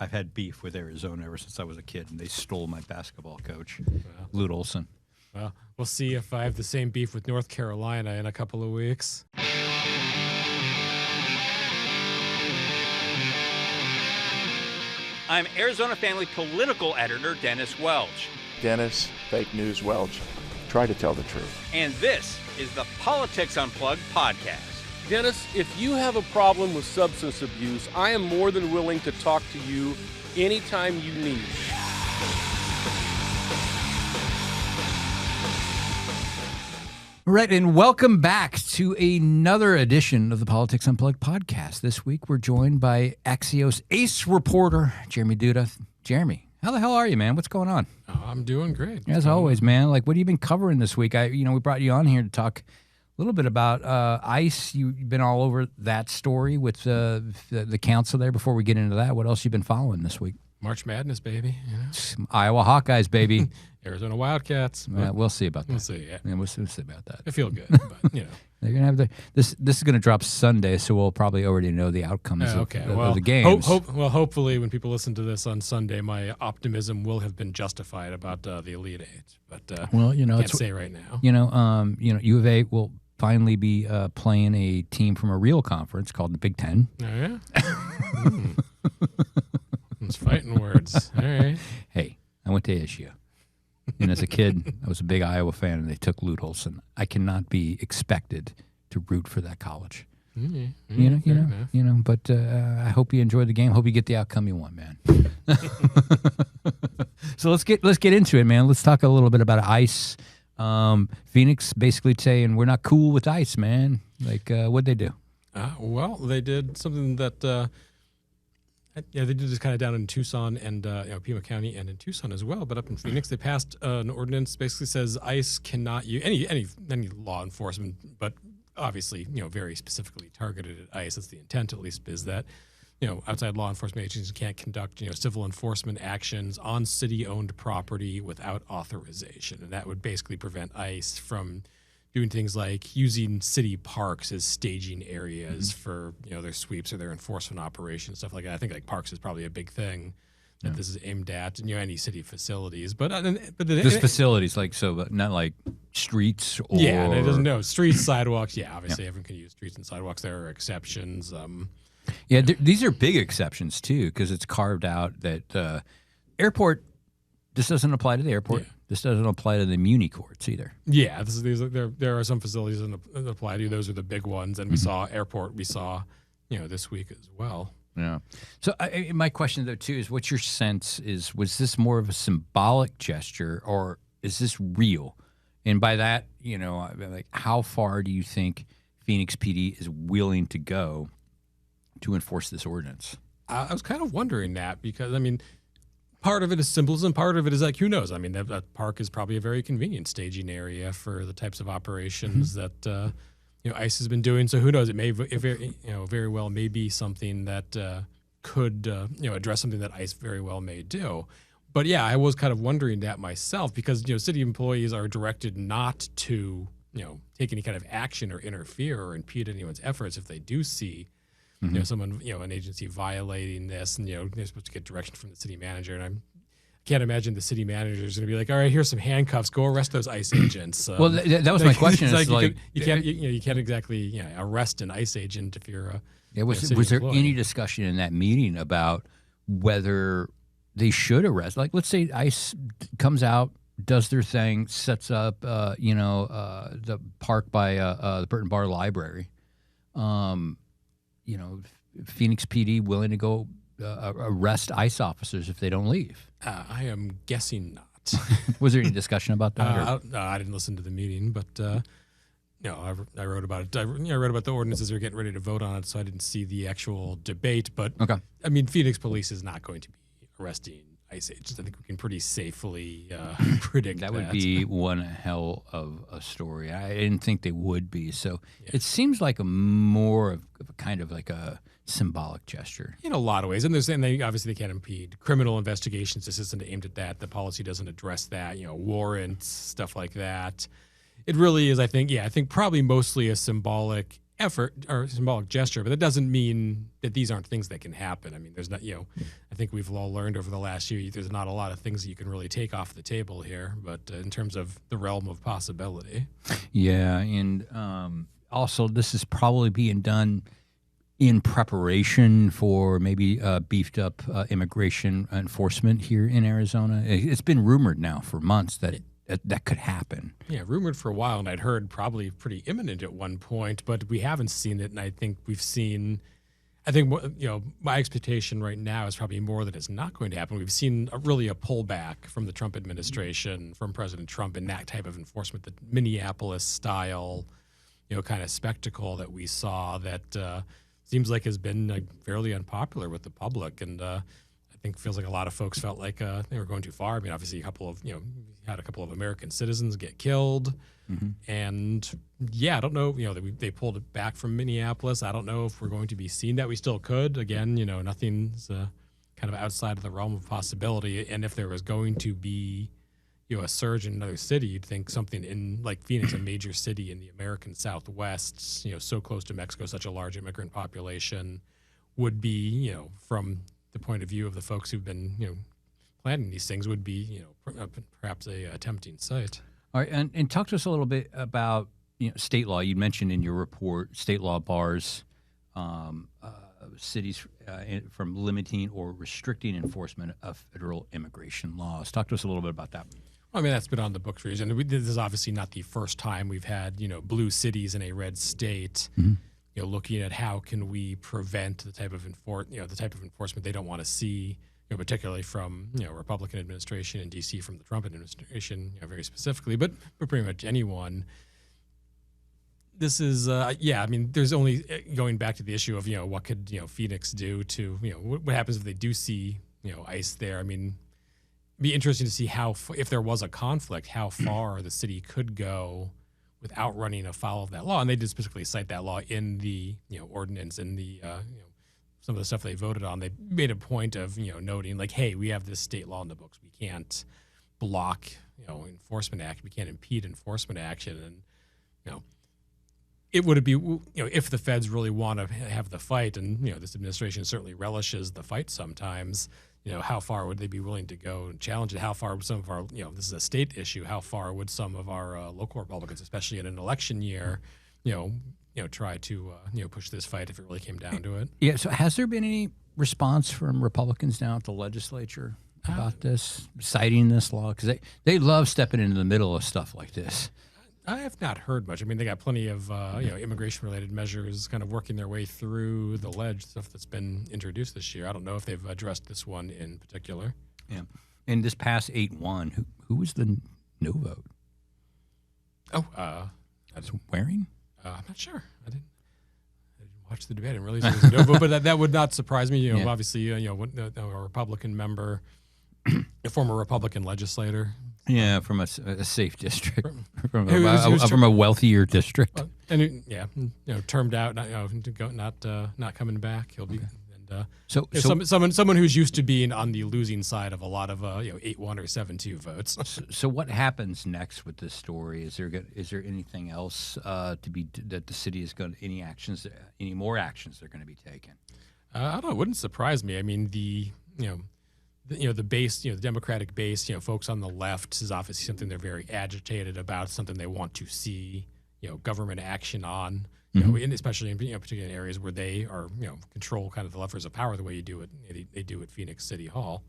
I've had beef with Arizona ever since I was a kid, and they stole my basketball coach, Lute Olson. Well, we'll see if I have the same beef with North Carolina in a couple of weeks. I'm Arizona Family political editor Dennis Welch. Dennis, fake news Welch. Try to tell the truth. And this is the Politics Unplugged podcast. Dennis, if you have a problem with substance abuse, I am more than willing to talk to you anytime you need. Right, and welcome back to another edition of the Politics Unplugged podcast. This week we're joined by Axios ace reporter Jeremy Duda. Jeremy, how the hell are you, man? What's going on? Oh, I'm doing great. As always, man. Like, what have you been covering this week? We brought you on here to talk a little bit about ICE. You've been all over that story with the council there. Before we get into that, what else you been following this week? March Madness, baby. Some Iowa Hawkeyes, baby. Arizona Wildcats. We'll see about that. We'll see. Yeah, we'll see about that. I feel good, but they're gonna have this. This is gonna drop Sunday, so we'll probably already know the outcomes of the games. Hopefully, when people listen to this on Sunday, my optimism will have been justified about the Elite Eight. But can't say right now. U of A will finally be playing a team from a real conference called the Big Ten. Oh yeah. It's fighting words. All right. Hey, I went to ASU. And as a kid, I was a big Iowa fan, and they took Lute Olson. I cannot be expected to root for that college. But I hope you enjoy the game. Hope you get the outcome you want, man. So let's get into it, man. Let's talk a little bit about ICE. Phoenix basically saying we're not cool with ICE, man. Like, what'd they do? Well, they did something that. They did this kind of down in Tucson and Pima County and in Tucson as well. But up in Phoenix, they passed an ordinance basically says ICE cannot use any law enforcement, but obviously very specifically targeted at ICE. That's the intent, at least, is that outside law enforcement agencies can't conduct civil enforcement actions on city-owned property without authorization, and that would basically prevent ICE from doing things like using city parks as staging areas for their sweeps or their enforcement operations, stuff like that. I think like parks is probably a big thing that this is aimed at, any city facilities. But just facilities, but not like streets or and it doesn't know streets, sidewalks. Yeah, obviously everyone can use streets and sidewalks. There are exceptions. These are big exceptions too, because it's carved out that airport. This doesn't apply to the airport. Yeah. This doesn't apply to the muni courts either. Yeah, there are some facilities that apply to. Those are the big ones, and we saw airport. We saw, this week as well. Yeah. So my question though too is, what's your sense? Was this more of a symbolic gesture, or is this real? And by that, like, how far do you think Phoenix PD is willing to go to enforce this ordinance? I was kind of wondering that because part of it is symbolism. Part of it is like, who knows? That park is probably a very convenient staging area for the types of operations that ICE has been doing. So who knows? It may very well may be something that could address something that ICE very well may do. But yeah, I was kind of wondering that myself because city employees are directed not to take any kind of action or interfere or impede anyone's efforts if they do see. Someone, an agency violating this, and they're supposed to get direction from the city manager. And I can't imagine the city manager is going to be like, "All right, here's some handcuffs. Go arrest those ICE agents." Well, that was my question. You can't exactly arrest an ICE agent if you're a was there any discussion in that meeting about whether they should arrest? Like, let's say ICE comes out, does their thing, sets up, the park by the Burton Bar Library. Phoenix PD willing to go arrest ICE officers if they don't leave? I am guessing not. Was there any discussion about that? I didn't listen to the meeting, but I wrote about it. I read about the ordinances. They're getting ready to vote on it, so I didn't see the actual debate. But okay. Phoenix police is not going to be arresting ICE agents. I think we can pretty safely predict that. That would be one hell of a story. I didn't think they would be. So It seems like more of a kind of like a symbolic gesture. In a lot of ways. And they obviously they can't impede criminal investigations. This isn't aimed at that. The policy doesn't address that. Warrants, stuff like that. It really is, I think probably mostly a symbolic effort or symbolic gesture, but that doesn't mean that these aren't things that can happen. I mean, there's not, I think we've all learned over the last year, there's not a lot of things that you can really take off the table here, but in terms of the realm of possibility. Yeah, and also this is probably being done in preparation for maybe beefed up immigration enforcement here in Arizona. It's been rumored now for months that that could happen. Yeah, rumored for a while, and I'd heard probably pretty imminent at one point, but we haven't seen it, and I think my expectation right now is probably more that it's not going to happen. We've seen really a pullback from the Trump administration, from President Trump, in that type of enforcement, the Minneapolis-style, kind of spectacle that we saw that seems like has been fairly unpopular with the public, and I think feels like a lot of folks felt like they were going too far. I mean, obviously, had a couple of American citizens get killed, and I don't know. They pulled it back from Minneapolis. I don't know if we're going to be seeing that. We still could. Again, nothing's kind of outside of the realm of possibility. And if there was going to be, a surge in another city, you'd think something in like Phoenix, a major city in the American Southwest, so close to Mexico, such a large immigrant population, would be, from the point of view of the folks who've been, planning these things, would be, perhaps a tempting site. All right, and talk to us a little bit about state law. You mentioned in your report state law bars cities from limiting or restricting enforcement of federal immigration laws. Talk to us a little bit about that. I mean, that's been on the books for years, and this is obviously not the first time we've had blue cities in a red state. Looking at how can we prevent the type of enforcement they don't want to see, particularly from Republican administration in D.C., from the Trump administration, very specifically, but pretty much anyone. This is there's only going back to the issue of what could Phoenix do to what happens if they do see ICE there. I mean, it'd be interesting to see if there was a conflict, how far the city could go without running afoul of that law. And they did specifically cite that law in the ordinance, in the some of the stuff they voted on. They made a point of noting like, hey, we have this state law in the books. We can't block enforcement action. We can't impede enforcement action. And it would be if the feds really want to have the fight, and this administration certainly relishes the fight sometimes. How far would they be willing to go and challenge it? How far would some of our, this is a state issue, how far would some of our local Republicans, especially in an election year, try to, push this fight if it really came down to it? Yeah, so has there been any response from Republicans down at the legislature about this, citing this law? Because they love stepping into the middle of stuff like this. I have not heard much. I mean, they got plenty of immigration-related measures kind of working their way through the ledge stuff that's been introduced this year. I don't know if they've addressed this one in particular. Yeah. And this past 8-1, who was the no vote? Waring? I'm not sure. I didn't watch the debate. I didn't realize there was a no vote, but that would not surprise me. Obviously, a Republican member, a former Republican legislator. Yeah, from a safe district, from a wealthier district, and termed out, not coming back. He'll be, and someone who's used to being on the losing side of a lot of 8-1 or 7-2 votes. So what happens next with this story? Is there anything else that the city is going any more actions they're going to be taking? I don't know. It wouldn't surprise me. I mean, the base, the Democratic base, folks on the left is obviously something they're very agitated about, something they want to see, government action on, and especially in particular areas where they are, control kind of the levers of power the way you do it. They do at Phoenix City Hall.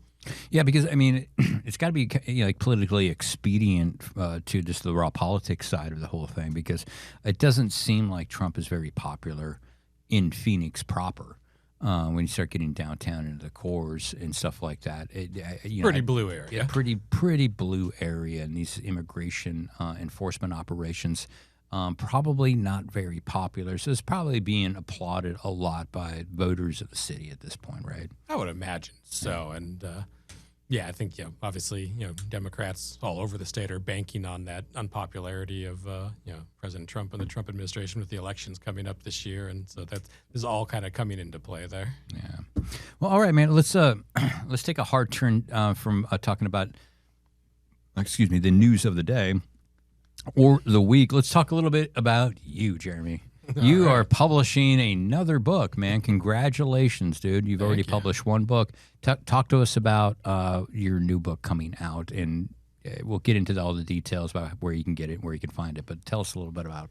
Yeah, because I mean, it's got to be like politically expedient to just the raw politics side of the whole thing, because it doesn't seem like Trump is very popular in Phoenix proper. When you start getting downtown into the cores and stuff like that, pretty blue area. Yeah, pretty blue area, and these immigration enforcement operations probably not very popular. So it's probably being applauded a lot by voters of the city at this point, right? I would imagine so, and I think obviously Democrats all over the state are banking on that unpopularity of President Trump and the Trump administration with the elections coming up this year, and so this is all kind of coming into play there. Yeah. Well, all right, man. Let's take a hard turn from talking about the news of the day or the week. Let's talk a little bit about you, Jeremy. You are publishing another book, man. Congratulations, dude. You've already published one book. Talk to us about your new book coming out, and we'll get into all the details about where you can get it, where you can find it. But tell us a little bit about it.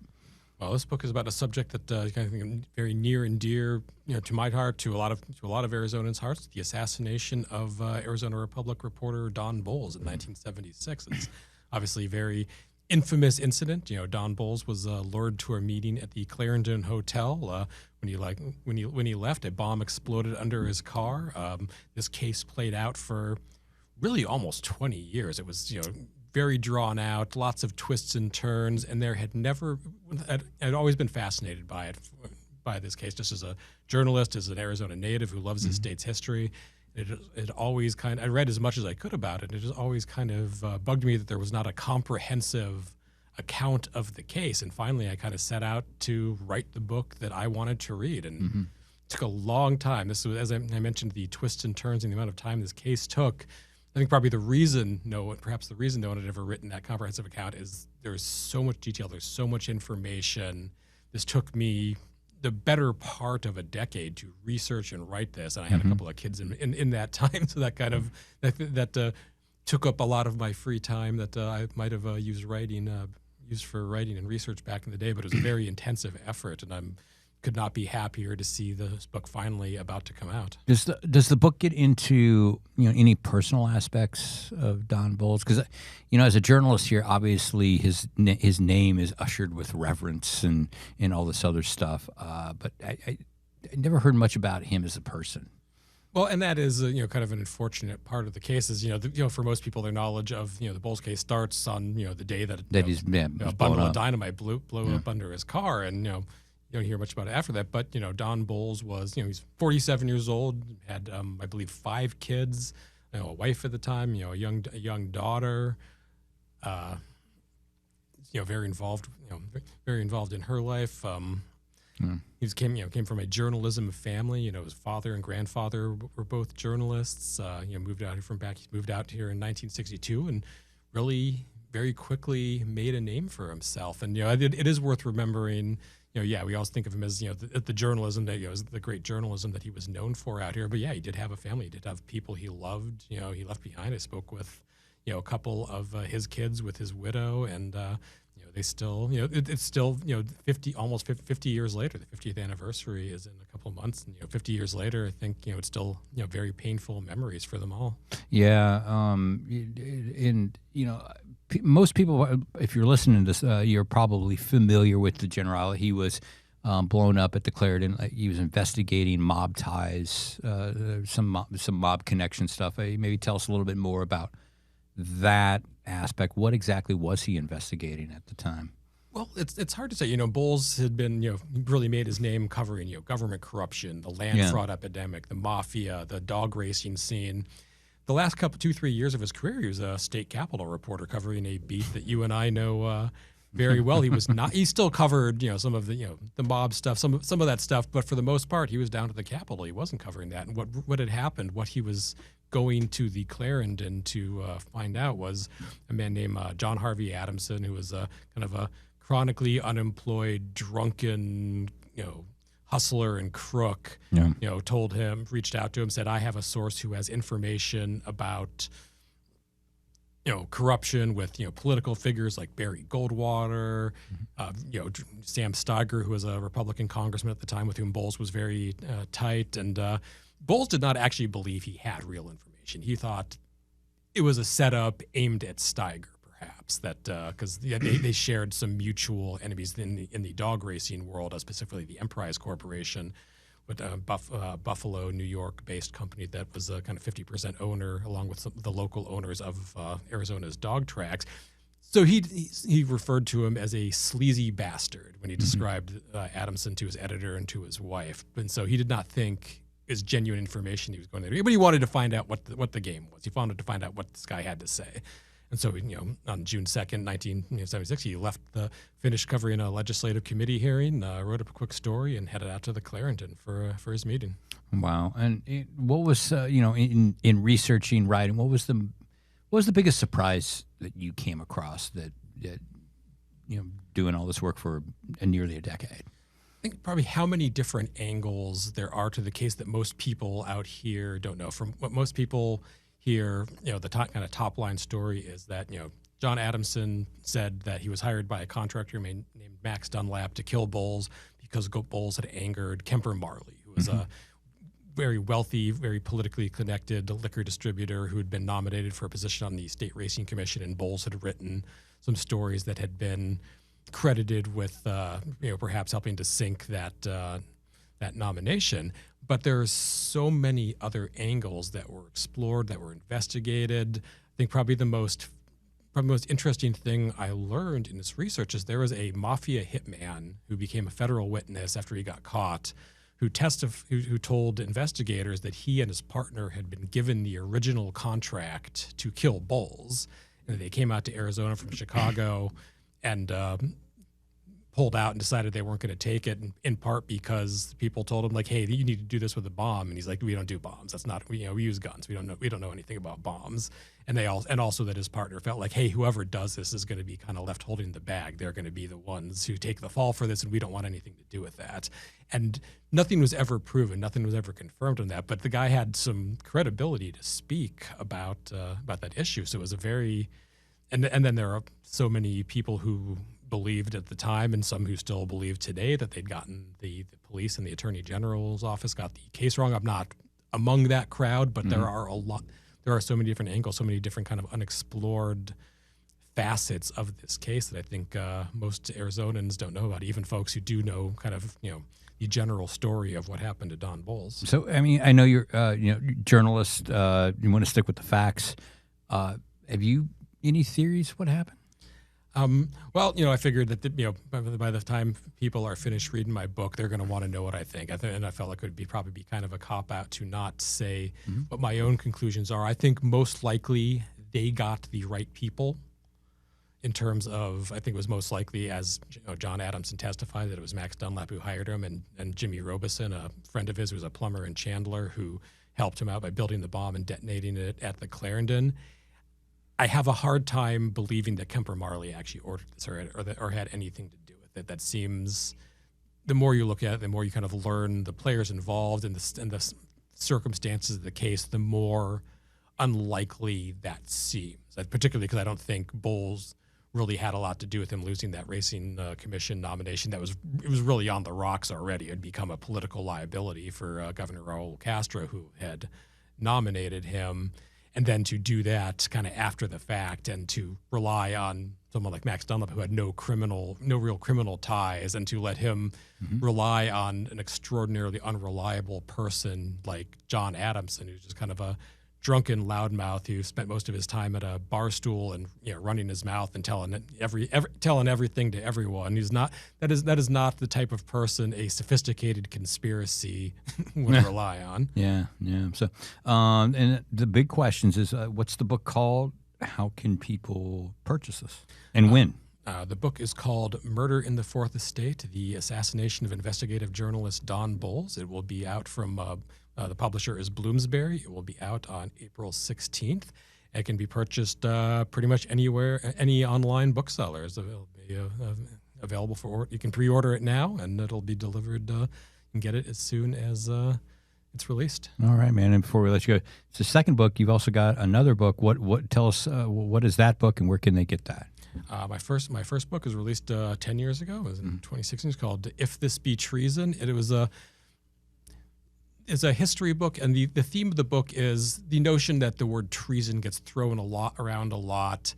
Well, this book is about a subject that I think very near and dear, to my heart, to a lot of Arizonans' hearts: the assassination of Arizona Republic reporter Don Bolles in 1976. It's obviously a very infamous incident. Don Bolles was lured to a meeting at the Clarendon Hotel. When he left, a bomb exploded under his car. This case played out for really almost 20 years. It was very drawn out, lots of twists and turns, and I'd always been fascinated by this case, just as a journalist, as an Arizona native who loves his state's history. It always I read as much as I could about it. It just always kind of bugged me that there was not a comprehensive account of the case. And finally, I kind of set out to write the book that I wanted to read. And it took a long time. This was, as I mentioned, the twists and turns and the amount of time this case took. I think probably the reason no one had ever written that comprehensive account is there's so much detail, there's so much information. This took me the better part of a decade to research and write this, and I had a couple of kids in that time, so that kind of that took up a lot of my free time that I might have used for writing and research back in the day. But it was a very intensive effort, and could not be happier to see this book finally about to come out. Does the book get into any personal aspects of Don Bolles? Because as a journalist here, obviously his name is ushered with reverence and all this other stuff. But I never heard much about him as a person. Well, and that is kind of an unfortunate part of the case. Is for most people, their knowledge of the Bolles case starts on the day that he's a bundle of dynamite blew up under his car, and you don't hear much about it after that. But Don Bolles was he's 47 years old, had I believe 5 kids, a wife at the time, a young daughter, very involved in her life. He came from a journalism family. His father and grandfather were both journalists. Moved out here in 1962 and really very quickly made a name for himself. And it is worth remembering. We always think of him as the journalism that the great journalism that he was known for out here. But he did have a family. He did have people he loved. He left behind. I spoke with a couple of his kids, with his widow, and they still it's still 50 years later. The 50th anniversary is in a couple of months, and 50 years later, I think it's still very painful memories for them all. Yeah, and most people, if you're listening to this, you're probably familiar with the general. He was blown up at the Clarendon. He was investigating mob ties, some mob connection stuff. Maybe tell us a little bit more about that aspect. What exactly was he investigating at the time? Well, it's hard to say. Bolles had been really made his name covering government corruption, the land fraud epidemic, the mafia, the dog racing scene. The last 2-3 years of his career, he was a state capitol reporter covering a beat that you and I know very well. He was not. He still covered some of the mob stuff, some of that stuff, but for the most part, he was down to the Capitol. He wasn't covering that. And what had happened, what he was going to the Clarendon to find out, was a man named John Harvey Adamson, who was kind of a chronically unemployed, drunken, hustler and crook, reached out to him, said, I have a source who has information about, corruption with, political figures like Barry Goldwater, Sam Steiger, who was a Republican congressman at the time with whom Bolles was very tight. And Bolles did not actually believe he had real information. He thought it was a setup aimed at Steiger, perhaps, that because they shared some mutual enemies in the dog racing world, specifically the Emprise Corporation, with Buffalo, New York-based company that was a kind of 50% owner, along with some of the local owners of Arizona's dog tracks. So he referred to him as a sleazy bastard when he described Adamson to his editor and to his wife. And so he did not think it was genuine information he was going to, but he wanted to find out what the game was. He wanted to find out what this guy had to say. And so, on June 2nd, 1976, he finished covering a legislative committee hearing, wrote up a quick story, and headed out to the Clarendon for his meeting. Wow. And what was, in researching, writing, what was the biggest surprise that you came across that doing all this work for nearly a decade? think probably how many different angles there are to the case that most people out here don't know. From what most people hear, the kind of top line story is that, John Adamson said that he was hired by a contractor named Max Dunlap to kill Bolles because Bolles had angered Kemper Marley, who was a very wealthy, very politically connected liquor distributor who had been nominated for a position on the state racing commission, and Bolles had written some stories that had been credited with, perhaps helping to sink that nomination. But there's so many other angles that were explored, that were investigated. I think probably the most interesting thing I learned in this research is there was a mafia hitman who became a federal witness after he got caught, who told investigators that he and his partner had been given the original contract to kill Bolles, and they came out to Arizona from Chicago and pulled out and decided they weren't going to take it, in part because people told him, like, hey, you need to do this with a bomb, and he's like, we don't do bombs. That's not, we use guns. We don't know anything about bombs. And also that his partner felt like, hey, whoever does this is going to be kind of left holding the bag. They're going to be the ones who take the fall for this, and we don't want anything to do with that. And nothing was ever proven, nothing was ever confirmed on that. But the guy had some credibility to speak about that issue. So it was a very, and then there are so many people who believed at the time, and some who still believe today, that they'd gotten the police and the attorney general's office got the case wrong. I'm not among that crowd, but there are so many different angles, so many different kind of unexplored facets of this case that I think most Arizonans don't know about, even folks who do know kind of, the general story of what happened to Don Bolles. So, I mean, I know you're, journalist, you want to stick with the facts. Have you any theories what happened? Well, I figured that, by the time people are finished reading my book, they're going to want to know what I think. And I felt like it would probably be kind of a cop-out to not say what my own conclusions are. I think most likely they got the right people in terms of, I think it was most likely, as John Adamson testified, that it was Max Dunlap who hired him, and Jimmy Robeson, a friend of his who was a plumber in Chandler, who helped him out by building the bomb and detonating it at the Clarendon. I have a hard time believing that Kemper Marley actually ordered this or had anything to do with it. That seems, the more you look at it, the more you kind of learn the players involved and the circumstances of the case, the more unlikely that seems. Particularly because I don't think Bolles really had a lot to do with him losing that racing commission nomination. It was really on the rocks already. It had become a political liability for Governor Raul Castro, who had nominated him. And then to do that kind of after the fact, and to rely on someone like Max Dunlap, who had no real criminal ties, and to let him rely on an extraordinarily unreliable person like John Adamson, who's just kind of a drunken loudmouth who spent most of his time at a bar stool and running his mouth and telling everything to everyone. That is not the type of person a sophisticated conspiracy would rely on. Yeah. So, and the big questions is, what's the book called? How can people purchase this and when? The book is called Murder in the Fourth Estate: The Assassination of Investigative Journalist Don Bolles. It will be out from the publisher is Bloomsbury. It will be out on April 16th. It can be purchased pretty much anywhere, any online booksellers. It'll be available for you can pre-order it now, and it'll be delivered. You can get it as soon as it's released. All right, man. And before we let you go, it's the second book. You've also got another book. What? Tell us what is that book, and where can they get that? My first book was released 10 years ago. It was in 2016. It's called If This Be Treason. It's a history book, and the theme of the book is the notion that the word treason gets thrown around a lot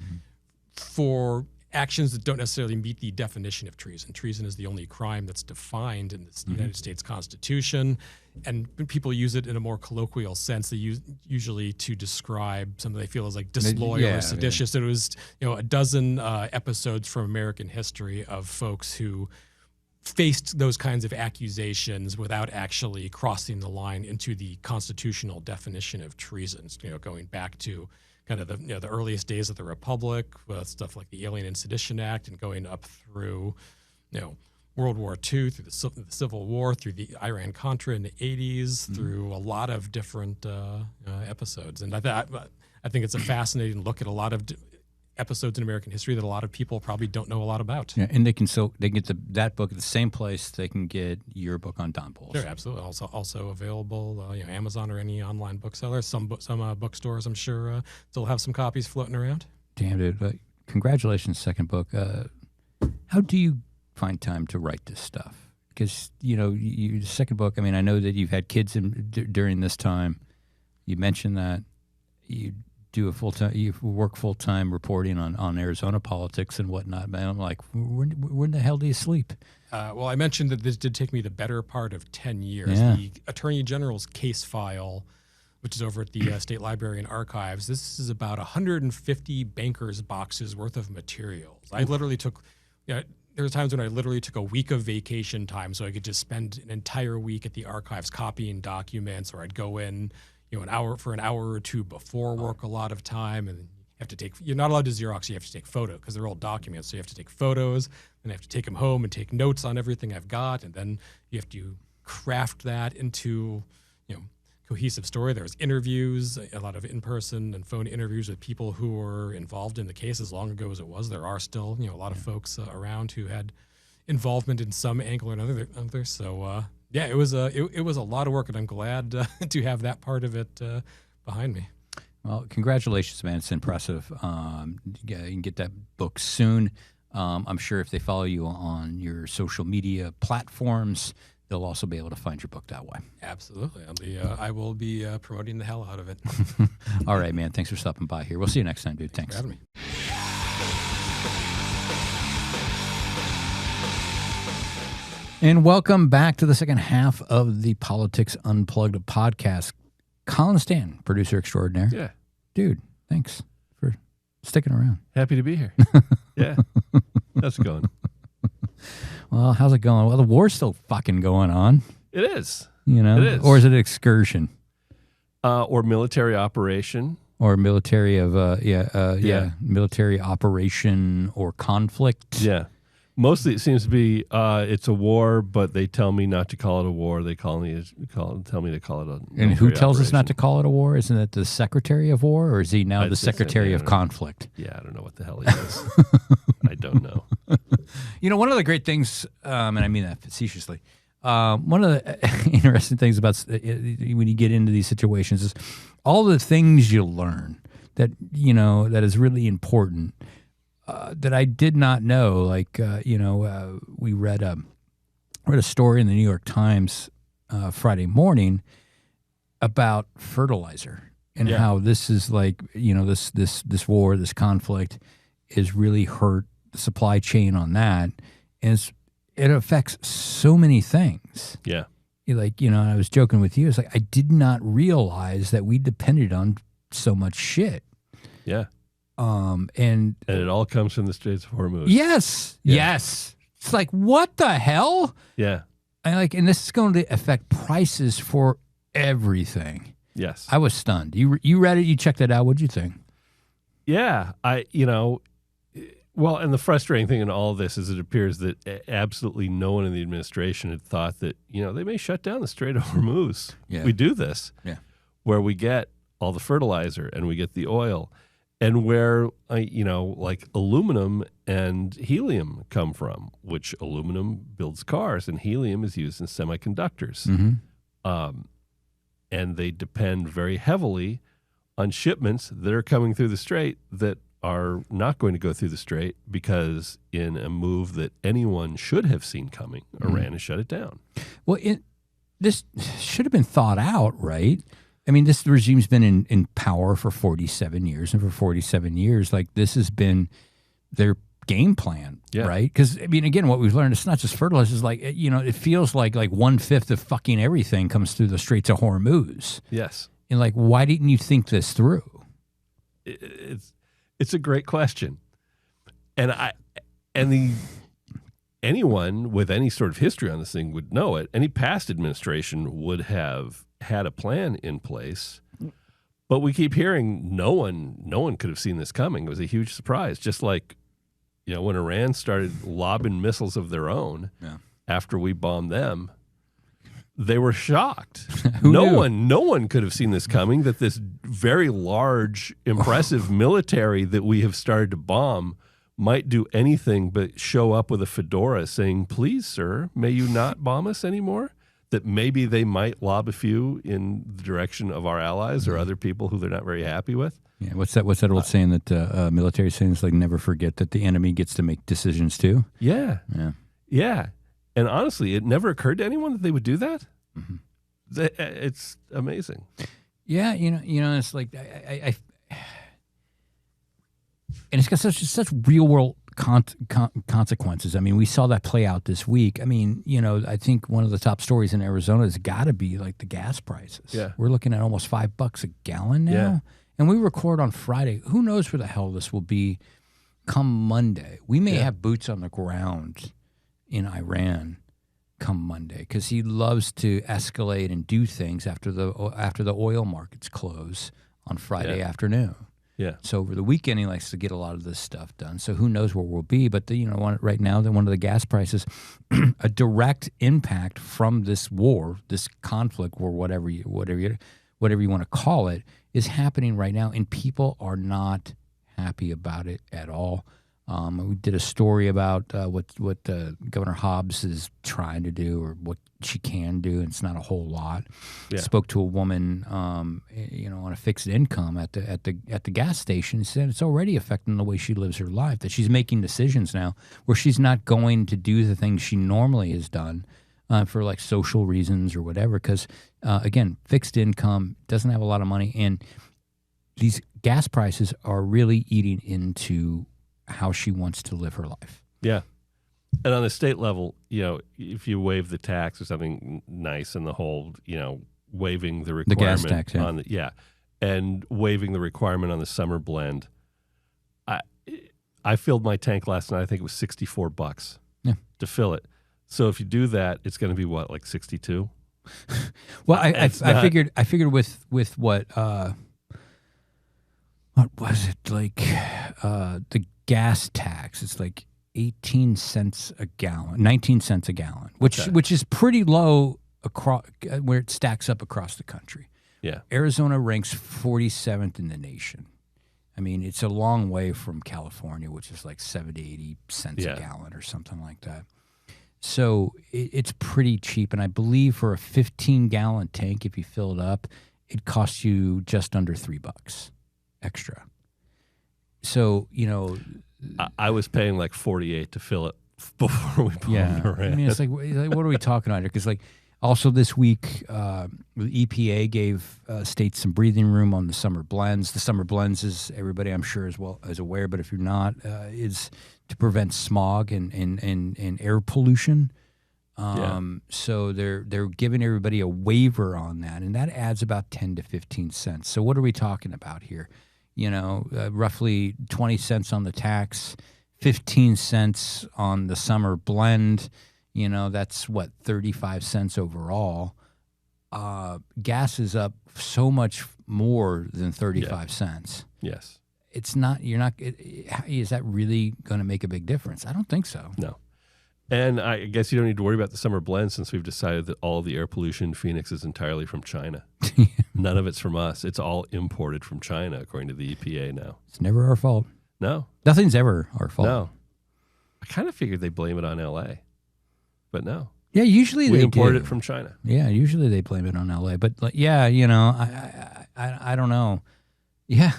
for actions that don't necessarily meet the definition of treason. Treason is the only crime that's defined in the United States Constitution, and people use it in a more colloquial sense. They use usually to describe something they feel is like disloyal or seditious. Yeah. It was a dozen episodes from American history of folks who faced those kinds of accusations without actually crossing the line into the constitutional definition of treason. Going back to kind of the earliest days of the Republic, stuff like the Alien and Sedition Act, and going up through World War II, through the Civil War, through the Iran-Contra in the 80s, through a lot of different episodes. And I think it's a fascinating look at a lot of episodes in American history that a lot of people probably don't know a lot about. Yeah, and they can get that book at the same place they can get your book on Don Bolles. Sure, absolutely. Also available, Amazon or any online bookseller. Some bookstores, I'm sure, still have some copies floating around. Damn, dude! Congratulations, second book. How do you find time to write this stuff? Because the second book. I mean, I know that you've had kids during this time. You mentioned that you do you work full time reporting on Arizona politics and whatnot. Man, I'm like, when the hell do you sleep? Well, I mentioned that this did take me the better part of 10 years. Yeah. The Attorney General's case file, which is over at the State Library and Archives, this is about 150 bankers' boxes worth of materials. I literally took, there were times when I literally took a week of vacation time so I could just spend an entire week at the archives copying documents, or I'd go in, an hour or two before work a lot of time, and you're not allowed to Xerox, you have to take photos because they're old documents. So you have to take photos, and I have to take them home and take notes on everything I've got, and then you have to craft that into, cohesive story. There's interviews, a lot of in-person and phone interviews with people who were involved in the case as long ago as it was. There are still, a lot of folks around who had involvement in some angle or another. So, yeah, it was a lot of work, and I'm glad to have that part of it behind me. Well, congratulations, man. It's impressive. You can get that book soon. I'm sure if they follow you on your social media platforms, they'll also be able to find your book that way. Absolutely. I will be promoting the hell out of it. All right, man. Thanks for stopping by here. We'll see you next time, dude. Thanks. For having me. And welcome back to the second half of the Politics Unplugged podcast. Colin Stan, producer extraordinaire. Yeah. Dude, thanks for sticking around. Happy to be here. Yeah. How's it going? Well, how's it going? Well, the war's still fucking going on. It is. It is. Or is it an excursion? Or military operation. Or military of, military operation or conflict. Yeah. Mostly it seems to be it's a war, but they tell me not to call it a war. They tell me to call it a And who tells operation. us not to call it a war? Isn't it the Secretary of War, or is he now the Secretary of Conflict? Yeah, I don't know what the hell he is. I don't know. One of the great things, and I mean that facetiously, one of the interesting things about when you get into these situations is all the things you learn that that is really important. That I did not know. Like, we read a story in the New York Times Friday morning about fertilizer and how this is like, this war, this conflict is really hurt the supply chain on that. And it affects so many things. Yeah. I was joking with you. It's like, I did not realize that we depended on so much shit. Yeah. And it all comes from the Straits of Hormuz. Yes. Yeah. Yes. It's like, what the hell? Yeah. And this is going to affect prices for everything. Yes. I was stunned. You read it, you checked it out. What'd you think? Yeah. Well, and the frustrating thing in all of this is it appears that absolutely no one in the administration had thought that, they may shut down the Strait of Hormuz. Yeah. We do this. Yeah. Where we get all the fertilizer and we get the oil. And where, like aluminum and helium come from, which aluminum builds cars and helium is used in semiconductors. Mm-hmm. And they depend very heavily on shipments that are coming through the strait that are not going to go through the strait because in a move that anyone should have seen coming, Iran has shut it down. Well, this should have been thought out, right? I mean, this regime's been in power for 47 years, and for 47 years, like, this has been their game plan, right? Because, I mean, again, what we've learned, it's not just fertilizer. It's like, it feels like 1/5 of fucking everything comes through the Straits of Hormuz. Yes. And, like, why didn't you think this through? It's a great question. Anyone with any sort of history on this thing would know it. Any past administration would have had a plan in place, but we keep hearing no one could have seen this coming. It was a huge surprise. Just like, when Iran started lobbing missiles of their own after we bombed them, they were shocked. Who no knew? no one could have seen this coming, that this very large, impressive military that we have started to bomb might do anything but show up with a fedora saying, "Please, sir, may you not bomb us anymore?" That maybe they might lob a few in the direction of our allies or other people who they're not very happy with. Yeah, what's that old saying that military saying is like, never forget that the enemy gets to make decisions too? Yeah. Yeah. Yeah. And honestly, it never occurred to anyone that they would do that. Mm-hmm. It's amazing. Yeah, you know, it's like I and it's got such real world consequences. I mean, we saw that play out this week. I mean, you know, I think one of the top stories in Arizona has got to be like the gas prices. Yeah. We're looking at almost $5 a gallon now. Yeah. And we record on Friday. Who knows where the hell this will be come Monday? We may have boots on the ground in Iran come Monday because he loves to escalate and do things after the oil markets close on Friday afternoon. Yeah. So over the weekend, he likes to get a lot of this stuff done. So who knows where we'll be? But right now, one of the gas prices, a direct impact from this war, this conflict, or whatever you want to call it, is happening right now, and people are not happy about it at all. We did a story about what Governor Hobbs is trying to do, or what she can do, and it's not a whole lot. Yeah. Spoke to a woman, on a fixed income at the gas station, and said it's already affecting the way she lives her life. That she's making decisions now where she's not going to do the things she normally has done for like social reasons or whatever. Because again, fixed income, doesn't have a lot of money, and these gas prices are really eating into how she wants to live her life. Yeah. And on the state level, if you waive the tax or something nice, and the whole, waiving the requirement gas tax, yeah. on and waiving the requirement on the summer blend. I filled my tank last night. I think it was $64 to fill it. So if you do that, it's going to be what, like 62? Well, I figured with what was it, like the gas tax? It's like 18 cents a gallon, 19 cents a gallon, which is pretty low across where it stacks up across the country. Yeah. Arizona ranks 47th in the nation. I mean, it's a long way from California, which is like 70, 80 cents a gallon or something like that. So it's pretty cheap. And I believe for a 15-gallon tank, if you fill it up, it costs you just under $3 extra. So, I was paying like $48 to fill it before we pulled it around. I mean, it's like, what are we talking about here? Because, like, also this week, the EPA gave states some breathing room on the summer blends. The summer blends, is everybody, I'm sure, is aware, but if you're not, is to prevent smog and air pollution. So they're giving everybody a waiver on that, and that adds about 10 to 15 cents. So what are we talking about here? Roughly 20 cents on the tax, 15 cents on the summer blend. That's what, 35 cents overall. Gas is up so much more than 35 cents. Yes. It's not, is that really going to make a big difference? I don't think so. No. And I guess you don't need to worry about the summer blend, since we've decided that all the air pollution in Phoenix is entirely from China. None of it's from us. It's all imported from China, according to the EPA now. It's never our fault. No. Nothing's ever our fault. No. I kind of figured they blame it on L.A., but no. Yeah, usually we they import do. it from China. Yeah, usually they blame it on L.A., but I don't know. Yeah.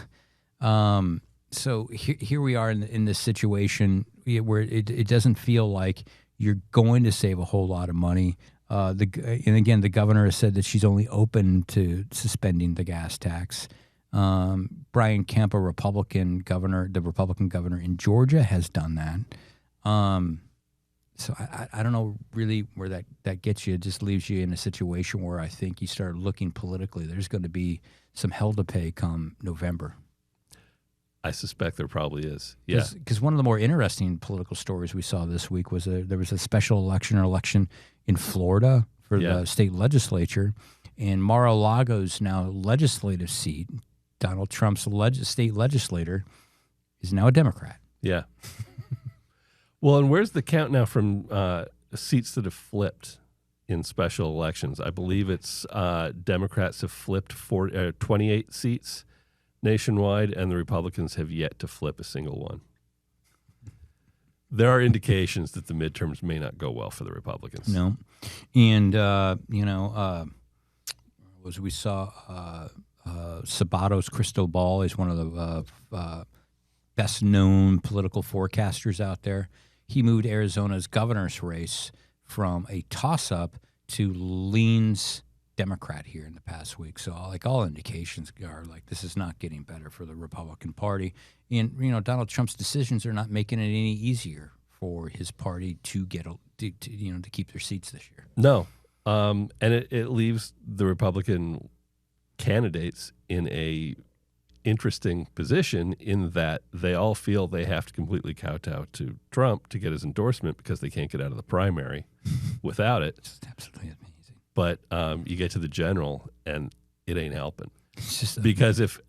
So here we are in this situation where it doesn't feel like you're going to save a whole lot of money. And again, the governor has said that she's only open to suspending the gas tax. Brian Kemp, the Republican governor in Georgia, has done that. So I don't know really where that gets you. It just leaves you in a situation where I think you start looking politically. There's going to be some hell to pay come November. I suspect there probably is. Yeah. Because one of the more interesting political stories we saw this week was there was a special election in Florida for the state legislature, and Mar-a-Lago's now legislative seat, Donald Trump's state legislator, is now a Democrat. Yeah. Well, and where's the count now from seats that have flipped? in special elections. I believe it's Democrats have flipped 28 seats nationwide, and the Republicans have yet to flip a single one. There are indications that the midterms may not go well for the Republicans. No. And, as we saw, Sabato's crystal ball is one of the best-known political forecasters out there. He moved Arizona's governor's race from a toss-up to leans Democrat here in the past week. So, all indications are this is not getting better for the Republican Party. And Donald Trump's decisions are not making it any easier for his party to get to keep their seats this year. No, and it leaves the Republican candidates in a interesting position in that they all feel they have to completely kowtow to Trump to get his endorsement because they can't get out of the primary without it. It's absolutely amazing. But you get to the general and it ain't helping. It's just Because if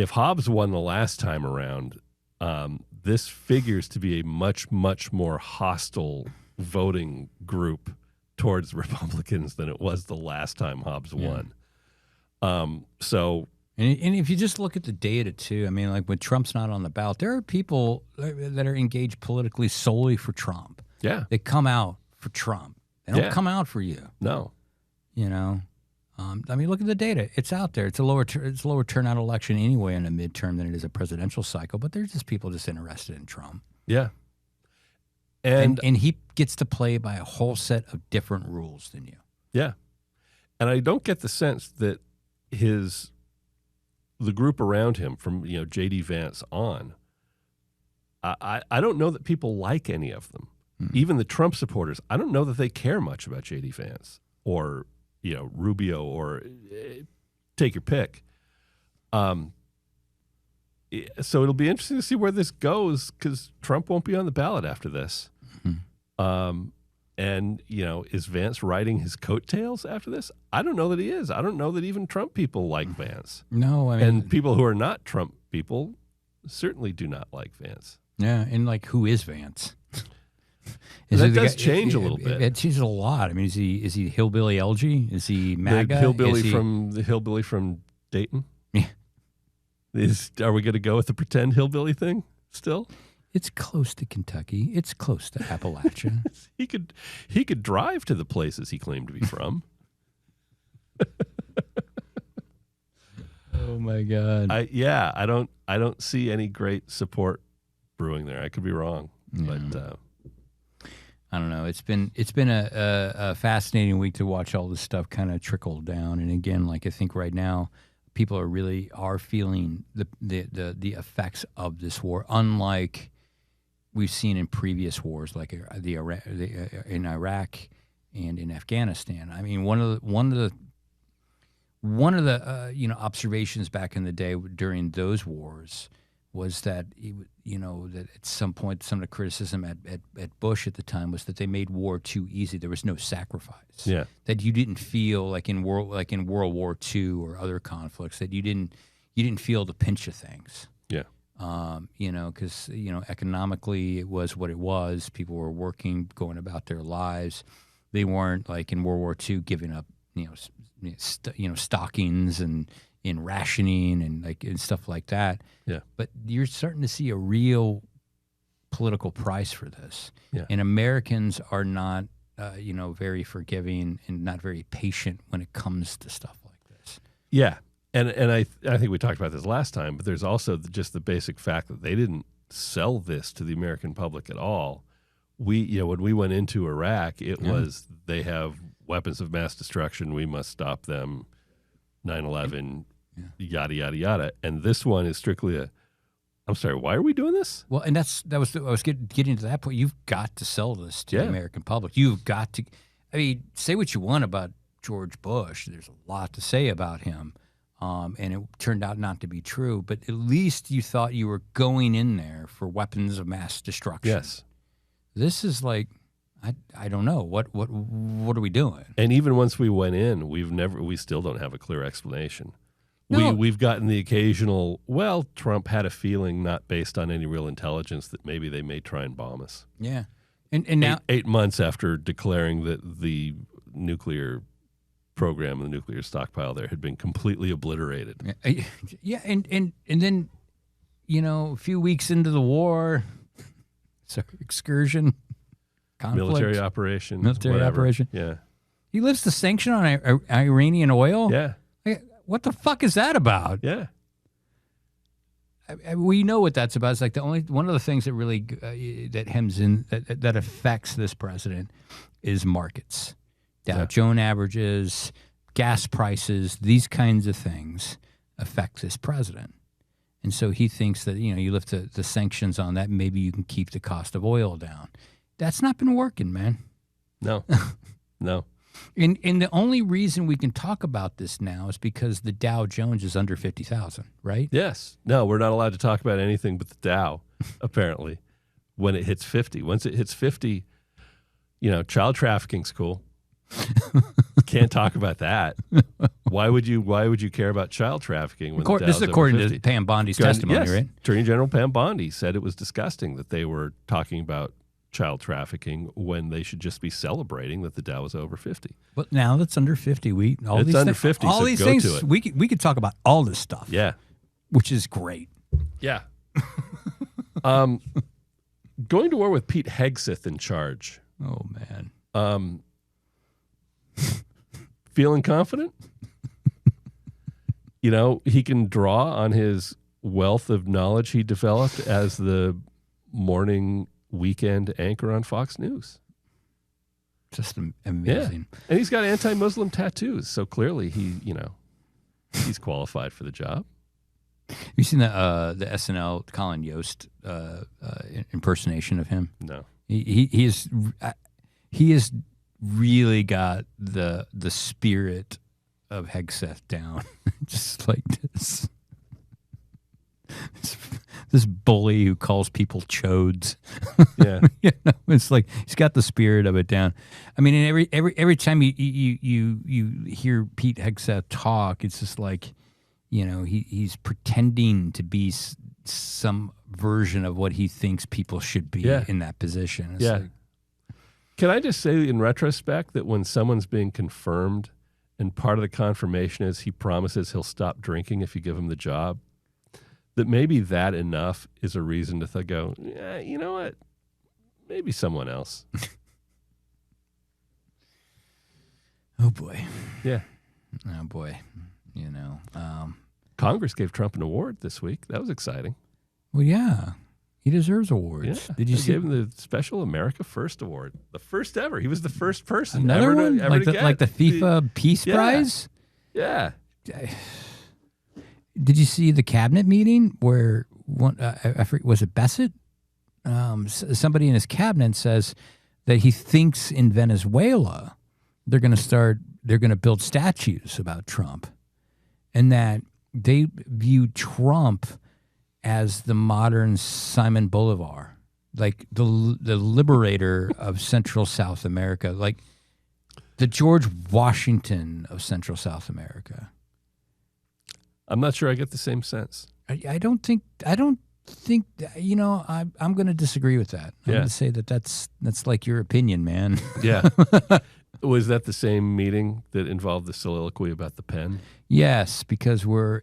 Hobbs won the last time around, this figures to be a much, much more hostile voting group towards Republicans than it was the last time Hobbs won. And if you just look at the data too, I mean, when Trump's not on the ballot, there are people that are engaged politically solely for Trump. Yeah, they come out for Trump. They don't come out for you. No, I mean, look at the data. It's out there. It's a lower turnout election anyway in a midterm than it is a presidential cycle. But there's just people just interested in Trump. Yeah, and he gets to play by a whole set of different rules than you. Yeah, and I don't get the sense that the group around him from J.D. Vance on, I don't know that people like any of them. Mm-hmm. Even the Trump supporters, I don't know that they care much about J.D. Vance or Rubio or take your pick. So it'll be interesting to see where this goes because Trump won't be on the ballot after this. Mm-hmm. And, is Vance riding his coattails after this? I don't know that he is. I don't know that even Trump people like Vance. No, I mean... And people who are not Trump people certainly do not like Vance. Yeah, and who is Vance? That does change a little bit. It changes a lot. I mean, is he hillbilly LG? Is he MAGA? The hillbilly from Dayton? Yeah. Are we going to go with the pretend hillbilly thing still? It's close to Kentucky. It's close to Appalachia. He could drive to the places he claimed to be from. Oh my God! I don't see any great support brewing there. I could be wrong, but I don't know. It's been a fascinating week to watch all this stuff kind of trickle down. And again, I think right now, people are feeling the effects of this war, unlike we've seen in previous wars, like in Iraq and in Afghanistan. I mean, one of the observations back in the day during those wars was that that at some point some of the criticism at Bush at the time was that they made war too easy. There was no sacrifice. Yeah, that you didn't feel like in World War II or other conflicts that you didn't feel the pinch of things. Yeah. Because economically it was what it was. People were working, going about their lives. They weren't like in World War II giving up, stockings and in rationing and stuff like that. Yeah. But you're starting to see a real political price for this. Yeah. And Americans are not, very forgiving and not very patient when it comes to stuff like this. Yeah. And I think we talked about this last time, but there's also just the basic fact that they didn't sell this to the American public at all. When we went into Iraq, it was they have weapons of mass destruction. We must stop them. 9/11, yada yada yada. And this one is strictly I'm sorry. Why are we doing this? Well, and I was getting to that point. You've got to sell this to the American public. You've got to. I mean, say what you want about George Bush. There's a lot to say about him. And it turned out not to be true, but at least you thought you were going in there for weapons of mass destruction. Yes. This is I don't know. What are we doing? And even once we went in, we still don't have a clear explanation. No. We've gotten the occasional, Trump had a feeling not based on any real intelligence that maybe they may try and bomb us. Yeah. And now 8 months after declaring that the nuclear program and the nuclear stockpile there had been completely obliterated. yeah, and then, a few weeks into the war, excursion, conflict, Military operation. Yeah. He lifts the sanction on Iranian oil. Yeah. What the fuck is that about? Yeah. We know what that's about. It's like one of the things that really that hems in that affects this president is markets, Dow Jones averages, gas prices, these kinds of things affect this president. And so he thinks that you lift the sanctions on that, maybe you can keep the cost of oil down. That's not been working, man. No, no. And the only reason we can talk about this now is because the Dow Jones is under 50,000, right? Yes. No, we're not allowed to talk about anything but the Dow, apparently, when it hits 50. Once it hits 50, child trafficking's cool. Can't talk about that. Why would you care about child trafficking? When this is according to Pam Bondi's testimony, yes, right? Attorney General Pam Bondi said it was disgusting that they were talking about child trafficking when they should just be celebrating that the Dow is over 50. But now that's under 50. It's under 50. All so these go things to it. we could talk about all this stuff. Yeah, which is great. Yeah. Going to war with Pete Hegseth in charge. Oh man. Feeling confident? He can draw on his wealth of knowledge he developed as the morning weekend anchor on Fox News. Just amazing. Yeah. And he's got anti-Muslim tattoos, so clearly he's qualified for the job. You seen the SNL Colin Yost impersonation of him? No. He has really got the spirit of Hegseth down, just like this. This bully who calls people chodes. Yeah, it's like he's got the spirit of it down. I mean, and every time you hear Pete Hegseth talk, it's just like, he's pretending to be some version of what he thinks people should be in that position. It's like, can I just say in retrospect that when someone's being confirmed and part of the confirmation is he promises he'll stop drinking if you give him the job, that maybe that enough is a reason to go, yeah, you know what? Maybe someone else. Oh, boy. Yeah. Oh, boy. Congress gave Trump an award this week. That was exciting. Well, yeah. He deserves awards. Yeah. Did you see? Gave him the Special America First Award. The first ever. He was the first person. Another ever one? To, ever like the FIFA Peace Prize? Yeah. Did you see the cabinet meeting where I forget, was it Bassett? Somebody in his cabinet says that he thinks in Venezuela they're going to build statues about Trump, and that they view Trump as the modern Simon Bolivar, like the liberator of Central South America, like the George Washington of Central South America. I'm not sure I get the same sense. I don't think I'm going to disagree with that. I'm going to say that's like your opinion, man. Yeah. Was that the same meeting that involved the soliloquy about the pen? Yes, because we're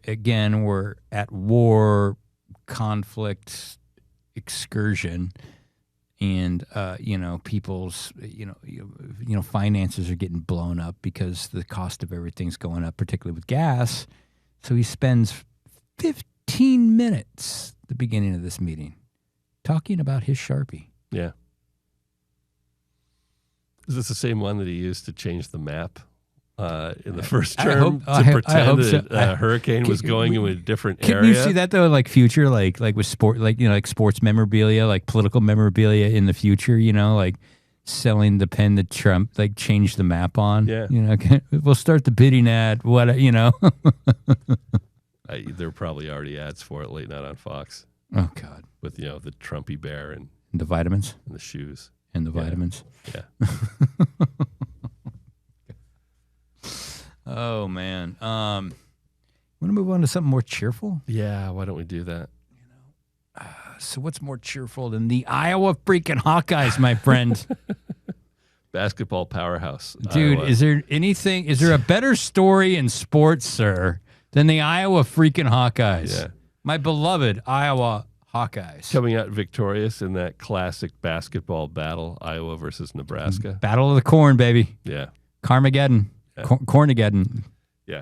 at war, conflict, excursion, and people's finances are getting blown up because the cost of everything's going up, particularly with gas. So he spends 15 minutes at the beginning of this meeting talking about his Sharpie. Yeah. Is this the same one that he used to change the map in the first term to pretend that a hurricane was going in a different area? Can you see that though, like future, like with sport, like sports memorabilia, like political memorabilia in the future? Like selling the pen that Trump changed the map on. Yeah. We'll start the bidding at what. There are probably already ads for it late night on Fox. Oh God. With the Trumpy bear and the vitamins and the shoes. And the vitamins. Yeah. Oh man. Want to move on to something more cheerful? Yeah. Why don't we do that? So what's more cheerful than the Iowa freaking Hawkeyes, my friend? Basketball powerhouse. Dude, Iowa. is there a better story in sports, sir, than the Iowa freaking Hawkeyes? Yeah. My beloved Iowa Hawkeyes. Coming out victorious in that classic basketball battle, Iowa versus Nebraska. Battle of the Corn, baby. Yeah. Carmageddon. Yeah. Cornageddon. Yeah.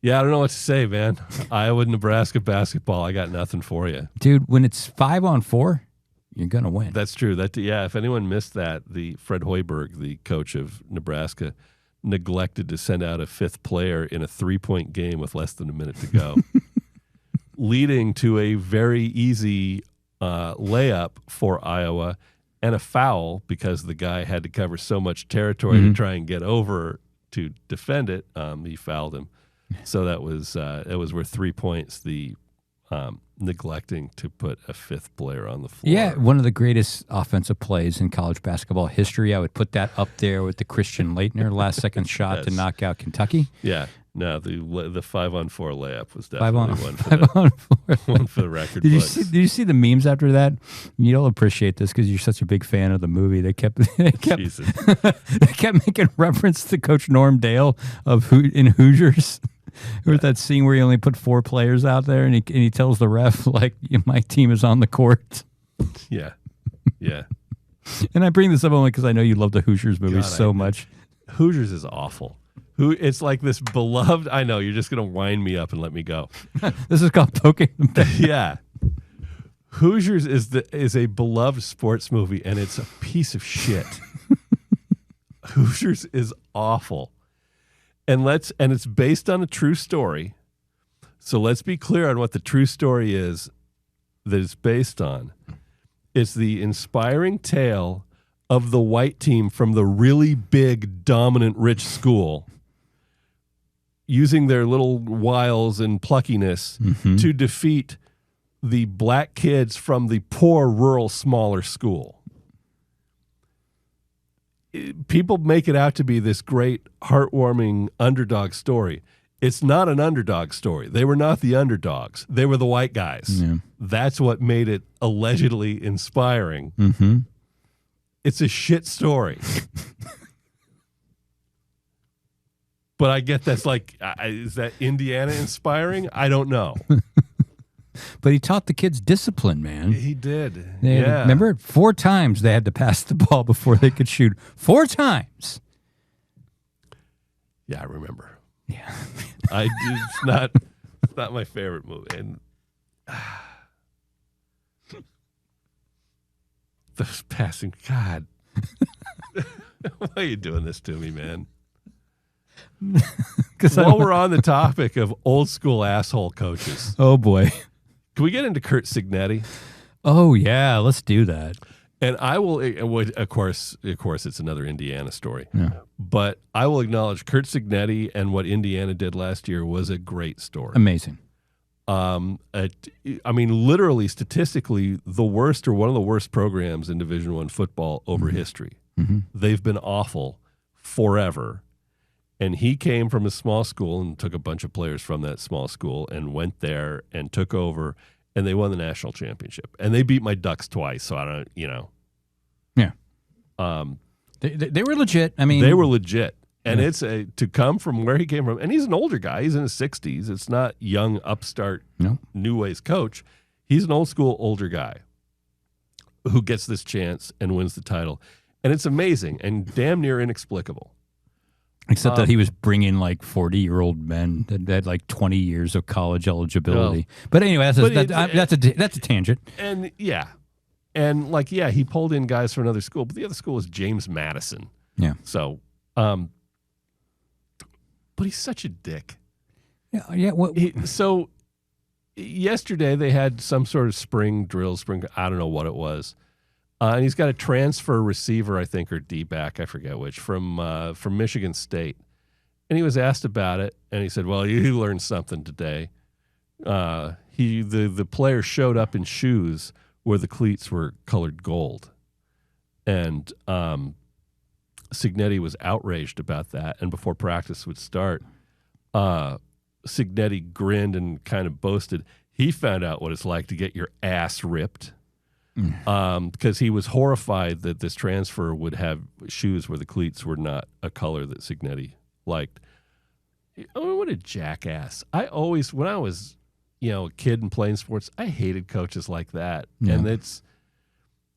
Yeah, I don't know what to say, man. Iowa, Nebraska basketball, I got nothing for you. Dude, when it's 5-on-4, you're going to win. That's true. If anyone missed that, the Fred Hoiberg, the coach of Nebraska, neglected to send out a fifth player in a 3-point game with less than a minute to go, leading to a very easy layup for Iowa and a foul because the guy had to cover so much territory to try and get over to defend it. He fouled him. So that was worth 3 points. The neglecting to put a fifth player on the floor. Yeah, one of the greatest offensive plays in college basketball history. I would put that up there with the Christian Leitner last second shot to knock out Kentucky. Yeah. No, the 5-on-4 layup was 5 on definitely 4. one for the record. Did books. you see the memes after that? You'll appreciate this because you're such a big fan of the movie. They kept Jesus. they kept making reference to Coach Norm Dale in Hoosiers. With that scene where he only put 4 players out there, and he tells the ref like, my team is on the court. Yeah. Yeah. And I bring this up only because I know you love the Hoosiers movie so much. Hoosiers is awful. It's like this beloved. I know you're just gonna wind me up and let me go. This is called poking the bear. Yeah. Hoosiers is a beloved sports movie, and it's a piece of shit. Hoosiers is awful. And it's based on a true story. So let's be clear on what the true story is that it's based on. It's the inspiring tale of the white team from the really big, dominant, rich school using their little wiles and pluckiness to defeat the black kids from the poor, rural, smaller school. People make it out to be this great, heartwarming underdog story. It's not an underdog story. They were not the underdogs. They were the white guys. Yeah. That's what made it allegedly inspiring. Mm-hmm. It's a shit story. But I get that's like, is that Indiana inspiring? I don't know. But he taught the kids discipline, man. He did. Yeah. Remember, 4 times they had to pass the ball before they could shoot. 4 times. Yeah, I remember. Yeah. It's not my favorite movie. And those passing, God. Why are you doing this to me, man? While we're on the topic of old school asshole coaches. Oh, boy. Can we get into Curt Cignetti? Oh, yeah. Let's do that. And I will, of course, it's another Indiana story. Yeah. But I will acknowledge Curt Cignetti and what Indiana did last year was a great story. Amazing. I mean, literally, statistically, the worst or one of the worst programs in Division I football over history. Mm-hmm. They've been awful forever. And he came from a small school and took a bunch of players from that small school and went there and took over, and they won the national championship. And they beat my Ducks twice, so I don't, Yeah. They were legit. I mean, they were legit. And Yeah. it's to come from where he came from, and he's an older guy. He's in his 60s. It's not young, upstart, new ways coach. He's an old school, older guy who gets this chance and wins the title. And it's amazing and damn near inexplicable. Except that he was bringing like 40-year-old men that had like 20 years of college eligibility. But anyway, that's a tangent. And he pulled in guys from another school, but the other school was James Madison. Yeah. So, but he's such a dick. Yeah. So yesterday they had some sort of spring drill, I don't know what it was. And he's got a transfer receiver, I think, or D-back, I forget which, from Michigan State. And he was asked about it, and he said, well, you learned something today. The player showed up in shoes where the cleats were colored gold. And Cignetti was outraged about that. And before practice would start, Cignetti grinned and kind of boasted he found out what it's like to get your ass ripped. Because he was horrified that this transfer would have shoes where the cleats were not a color that Cignetti liked. Oh, what a jackass. I always, when I was, a kid and playing sports, I hated coaches like that. Yeah. And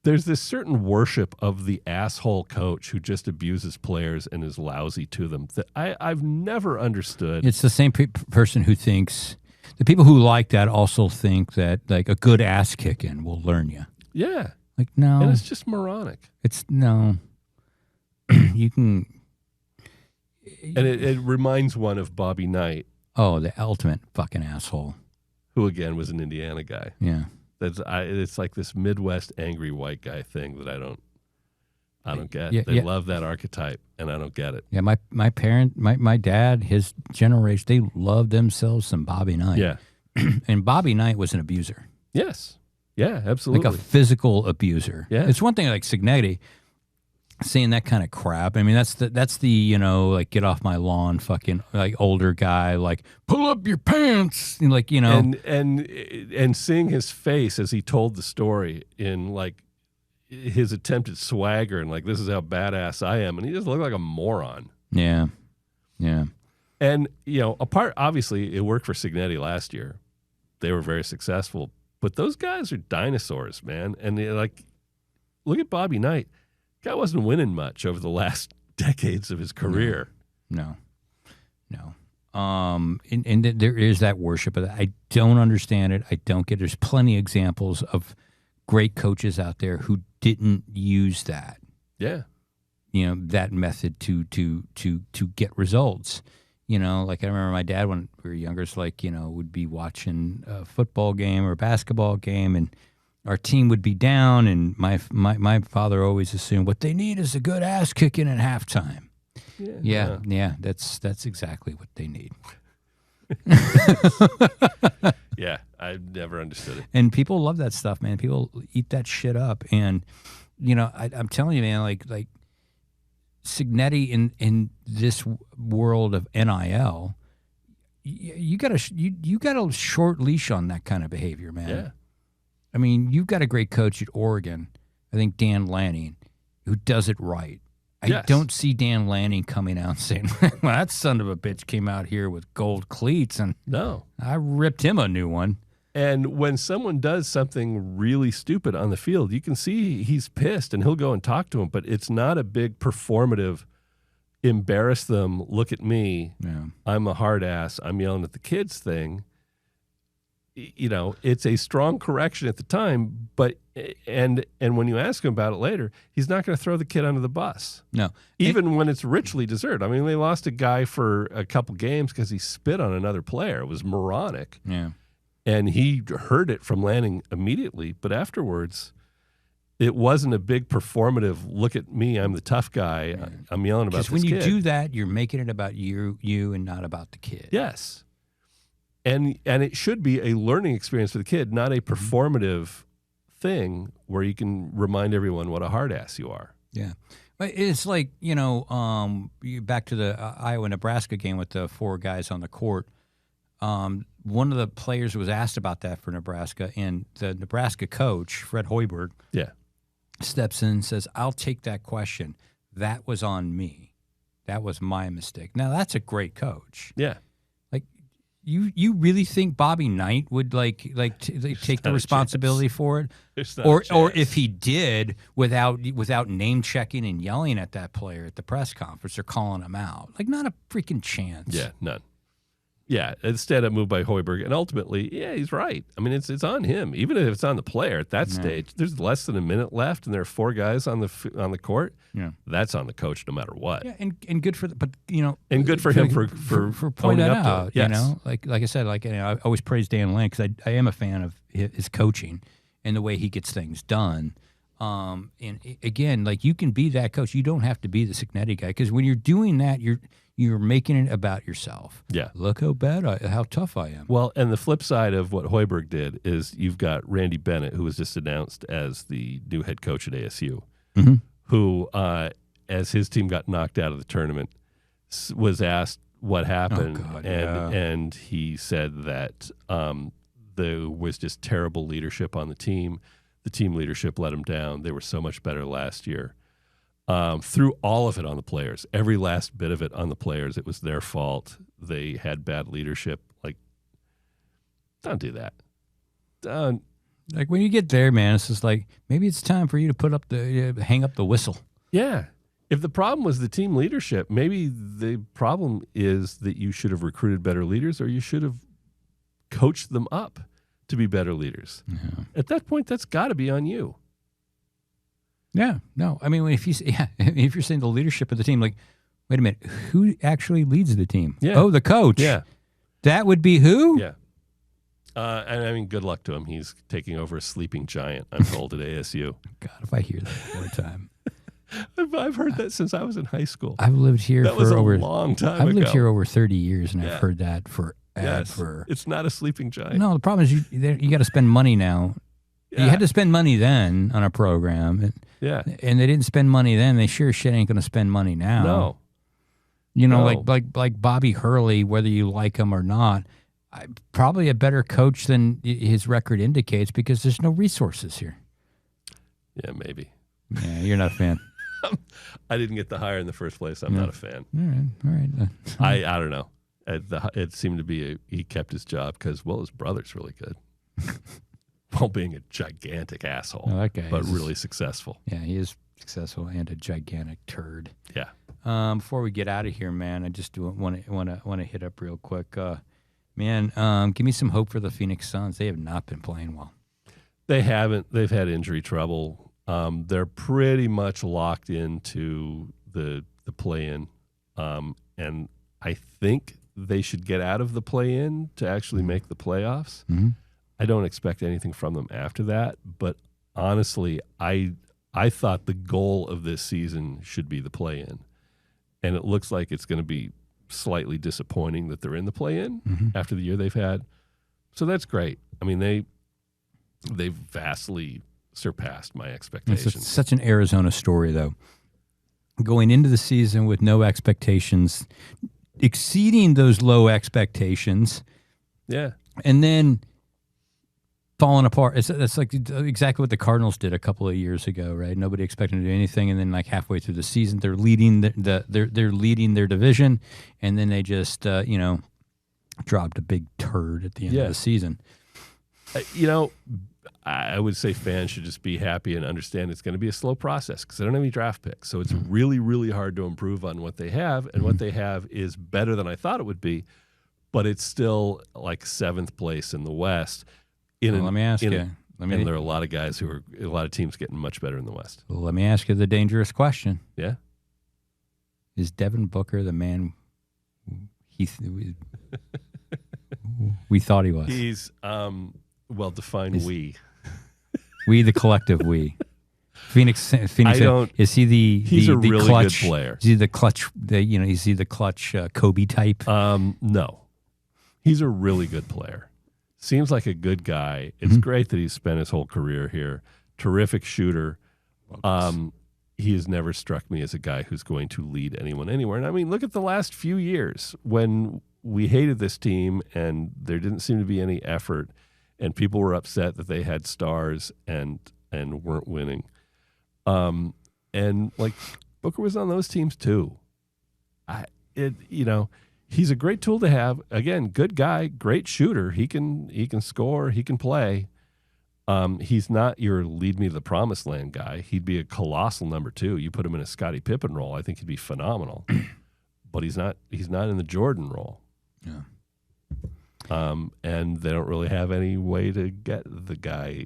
there's this certain worship of the asshole coach who just abuses players and is lousy to them that I've never understood. It's the same person who thinks, the people who like that also think that like a good ass kicking will learn you. Yeah. Like, no. And it's just moronic. It's no. You can. And it reminds one of Bobby Knight, Oh, the ultimate fucking asshole. who again was an Indiana guy. Yeah. It's like this Midwest angry white guy thing that I don't get. Yeah, They yeah. love that archetype, and I don't get it. Yeah, my dad, his generation, they loved themselves some Bobby Knight. Yeah. And Bobby Knight was an abuser. Yes. Yeah, absolutely. Like a physical abuser. Yeah. It's one thing like Cignetti saying that kind of crap. I mean, that's the like get off my lawn fucking like older guy, like pull up your pants. And, like, and seeing his face as he told the story in like his attempted swagger and like, this is how badass I am. And he just looked like a moron. Yeah. Yeah. And, obviously it worked for Cignetti last year. They were very successful, but those guys are dinosaurs, man. And look at Bobby Knight. Guy wasn't winning much over the last decades of his career. No. And there is that worship of that. I don't understand it. I don't get. There's plenty of examples of great coaches out there who didn't use that. Yeah. That method to get results. Like I remember my dad when we were younger, it's like, would be watching a football game or a basketball game, and our team would be down, and my father always assumed what they need is a good ass kicking at halftime. Yeah, that's exactly what they need. Yeah, I've never understood it. And people love that stuff, man. People eat that shit up, and I'm telling you, man, like Cignetti in this world of NIL, you got a short leash on that kind of behavior, man. Yeah. I mean, you've got a great coach at Oregon, I think Dan Lanning, who does it right. I don't see Dan Lanning coming out and saying, well, that son of a bitch came out here with gold cleats, and No. I ripped him a new one. And when someone does something really stupid on the field, you can see he's pissed and he'll go and talk to him, but it's not a big performative, embarrass them, look at me, I'm a hard ass, I'm yelling at the kids thing. It's a strong correction at the time, but and when you ask him about it later, he's not going to throw the kid under the bus. No. Even when it's richly deserved. I mean, they lost a guy for a couple games because he spit on another player. It was moronic. Yeah. And he heard it from Lanning immediately, but afterwards, it wasn't a big performative, look at me, I'm the tough guy, I'm yelling about this Because when you kid. do that, you're making it about you and not about the kid. Yes. And it should be a learning experience for the kid, not a performative thing where you can remind everyone what a hard ass you are. Yeah. But it's like, back to the Iowa-Nebraska game with the four guys on the court. One of the players was asked about that for Nebraska, and the Nebraska coach, Fred Hoiberg, steps in and says, I'll take that question. That was on me. That was my mistake. Now, that's a great coach. Yeah. Like, you really think Bobby Knight would take the responsibility for it? Or if he did, without name checking and yelling at that player at the press conference or calling him out. Like, not a freaking chance. Yeah, none. Yeah, instead a move by Hoiberg. And ultimately, he's right. I mean, it's on him. Even if it's on the player at that stage, there's less than a minute left and there are four guys on the court. Yeah. That's on the coach no matter what. Yeah, and good for and good for him for pointing owning that up out. to it. Yes. Like I said, I always praise Dan Lang because I am a fan of his coaching and the way he gets things done. And again, like, you can be that coach. You don't have to be the Cignetti guy, because when you're doing that, you're making it about yourself. Yeah. Look how tough I am. Well, and the flip side of what Hoiberg did is you've got Randy Bennett, who was just announced as the new head coach at ASU, who, as his team got knocked out of the tournament, was asked, what happened, God, and he said that there was just terrible leadership on the team. The team leadership let him down. They were so much better last year. Threw all of it on the players, every last bit of it on the players. It was their fault. They had bad leadership. Like, don't do that. Don't. Like when you get there, man, it's just like maybe it's time for you to hang up the whistle. Yeah. If the problem was the team leadership, maybe the problem is that you should have recruited better leaders, or you should have coached them up to be better leaders. Yeah. At that point, that's got to be on you. Yeah, no. I mean, if you're saying the leadership of the team, like, wait a minute, who actually leads the team? Yeah. Oh, the coach. Yeah. That would be who? Yeah. And I mean, good luck to him. He's taking over a sleeping giant, I'm told, at ASU. God, if I hear that one more time. I've heard that since I was in high school. I've lived here That for was a over long time I've ago. lived here over 30 years, and Yeah. I've heard that forever. Yes. It's not a sleeping giant. No, the problem is you got to spend money now. Yeah. You had to spend money then on a program, Yeah. and they didn't spend money then. They sure as shit ain't going to spend money now. No. You know, No. like Bobby Hurley, whether you like him or not, probably a better coach than his record indicates because there's no resources here. Yeah, maybe. Yeah, you're not a fan. I didn't get the hire in the first place. I'm not a fan. All right. I don't know. It seemed to be he kept his job because, well, his brother's really good. While being a gigantic asshole, Oh, that guy but is- really successful. Yeah, he is successful and a gigantic turd. Yeah. Before we get out of here, man, I just want to hit up real quick. Man, give me some hope for the Phoenix Suns. They have not been playing well. They haven't. They've had injury trouble. They're pretty much locked into the play-in, and I think they should get out of the play-in to actually make the playoffs. Mm-hmm. I don't expect anything from them after that, but honestly, I thought the goal of this season should be the play-in, and it looks like it's going to be slightly disappointing that they're in the play-in after the year they've had. So that's great. I mean, they've vastly surpassed my expectations. It's such an Arizona story, though. Going into the season with no expectations, exceeding those low expectations, Yeah. and then falling apart. That's like exactly what the Cardinals did a couple of years ago, right? Nobody expected them to do anything, and then like halfway through the season, they're leading they're leading their division, and then they just dropped a big turd at the end of the season. I would say fans should just be happy and understand it's going to be a slow process because they don't have any draft picks. So it's really, really hard to improve on what they have, and what they have is better than I thought it would be, but it's still like 7th place in the West. Let me ask you. And there are a lot of guys a lot of teams getting much better in the West. Well, let me ask you the dangerous question. Yeah. Is Devin Booker the man we thought he was? He's, define we. We, the collective we. Phoenix. Is he He's a really clutch, good player. Is he the clutch? Is he the clutch Kobe type? No. He's a really good player. Seems like a good guy. It's great that he's spent his whole career here. Terrific shooter. He has never struck me as a guy who's going to lead anyone anywhere. And I mean, look at the last few years when we hated this team and there didn't seem to be any effort and people were upset that they had stars and weren't winning. And like Booker was on those teams too. He's a great tool to have. Again, good guy, great shooter. He can score, he can play. He's not your lead me to the promised land guy. He'd be a colossal number 2. You put him in a Scottie Pippen role, I think he'd be phenomenal. But he's not in the Jordan role. Yeah. And they don't really have any way to get the guy,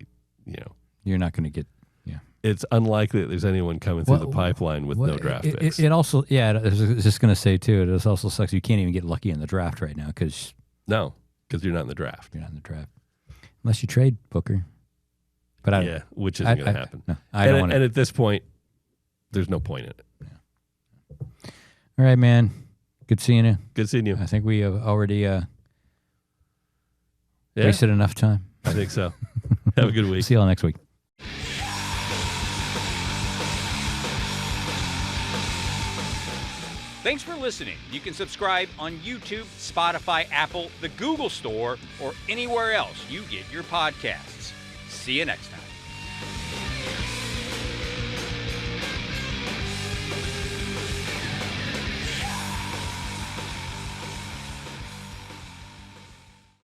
You're not going to get. Yeah. It's unlikely that there's anyone coming through the pipeline with no draft picks. It also, I was just going to say too, it also sucks you can't even get lucky in the draft right now because No, because you're not in the draft. you're not in the draft. Unless you trade Booker. But which isn't going to happen. No, I don't want And at this point, there's no point in it. All right, man. Good seeing you. Good seeing you. I think we have already wasted enough time. I think so. Have a good week. See you all next week. Thanks for listening. You can subscribe on YouTube, Spotify, Apple, the Google Store, or anywhere else you get your podcasts. See you next time.